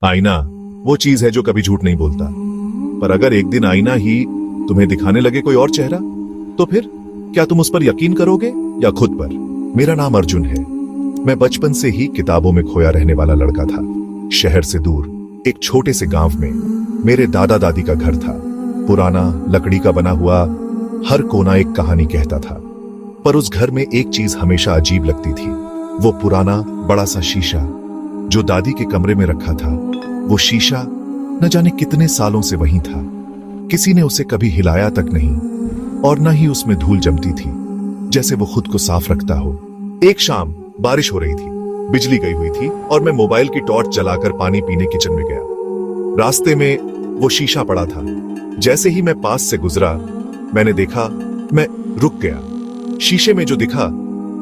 आईना वो चीज है जो कभी झूठ नहीं बोलता। पर अगर एक दिन आईना ही तुम्हें दिखाने लगे कोई और चेहरा, तो फिर क्या तुम उस पर यकीन करोगे या खुद पर? मेरा नाम अर्जुन है। मैं बचपन से ही किताबों में खोया रहने वाला लड़का था। शहर से दूर एक छोटे से गांव में मेरे दादा दादी का घर था। पुराना लकड़ी का बना हुआ, हर कोना एक कहानी कहता था। पर उस घर में एक चीज हमेशा अजीब लगती थी, वो पुराना बड़ा सा शीशा जो दादी के कमरे में रखा था। वो शीशा न जाने कितने सालों से वहीं था। किसी ने उसे कभी हिलाया तक नहीं और न ही उसमें धूल जमती थी, जैसे वो खुद को साफ रखता हो। एक शाम बारिश हो रही थी, बिजली गई हुई थी और मैं मोबाइल की टॉर्च जलाकर पानी पीने किचन में गया। रास्ते में वो शीशा पड़ा था। जैसे ही मैं पास से गुजरा, मैंने देखा, मैं रुक गया। शीशे में जो दिखा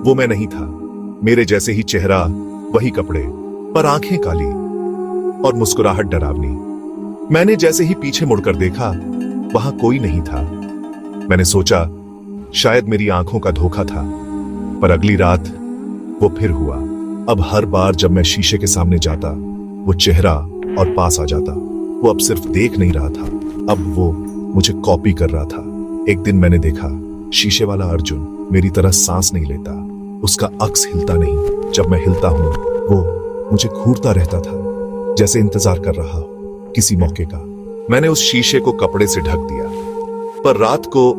वो मैं नहीं था। मेरे जैसे ही चेहरा, वही कपड़े, पर आंखें काली और मुस्कुराहट डरावनी। मैंने जैसे ही पीछे मुड़कर देखा, वहां कोई नहीं था। मैंने सोचा शायद मेरी आंखों का धोखा था। पर अगली रात वो फिर हुआ। अब हर बार जब मैं शीशे के सामने जाता, वो चेहरा और पास आ जाता। वो अब सिर्फ देख नहीं रहा था, अब वो मुझे कॉपी कर रहा था। एक दिन मैंने देखा, शीशे वाला अर्जुन मेरी तरह सांस नहीं लेता। उसका अक्स हिलता नहीं। जब मैं हिलता हूं, वो मुझे घूरता रहता था, जैसे इंतजार कर रहा हो किसी मौके का। मैंने उस शीशे को कपड़े से ढक दिया। पर रात को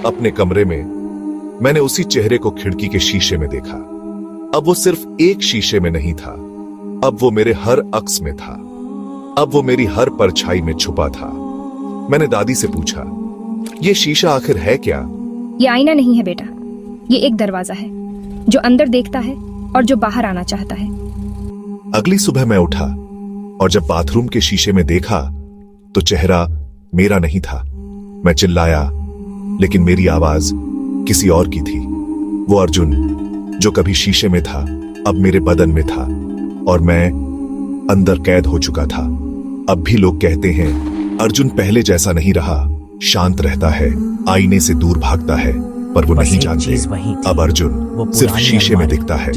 अपने कमरे में मैंने उसी चेहरे को खिड़की के शीशे में देखा। अब वो सिर्फ एक शीशे में नहीं था, अब वो मेरे हर अक्स में था। अब वो मेरी हर परछाई में छुपा था। मैंने दादी से पूछा, ये शीशा आखिर है क्या? ये आईना नहीं है बेटा, ये एक दरवाजा है जो अंदर देखता है और जो बाहर आना चाहता है। अगली सुबह मैं उठा और जब बाथरूम के शीशे में देखा तो चेहरा मेरा नहीं था। मैं चिल्लाया, लेकिन मेरी आवाज किसी और की थी। वो अर्जुन जो कभी शीशे में था, अब मेरे बदन में था और मैं अंदर कैद हो चुका था। अब भी लोग कहते हैं अर्जुन पहले जैसा नहीं रहा, शांत रहता है, आईने से दूर भागता है, पर वो नहीं जानते अब अर्जुन सिर्फ शीशे में दिखता है।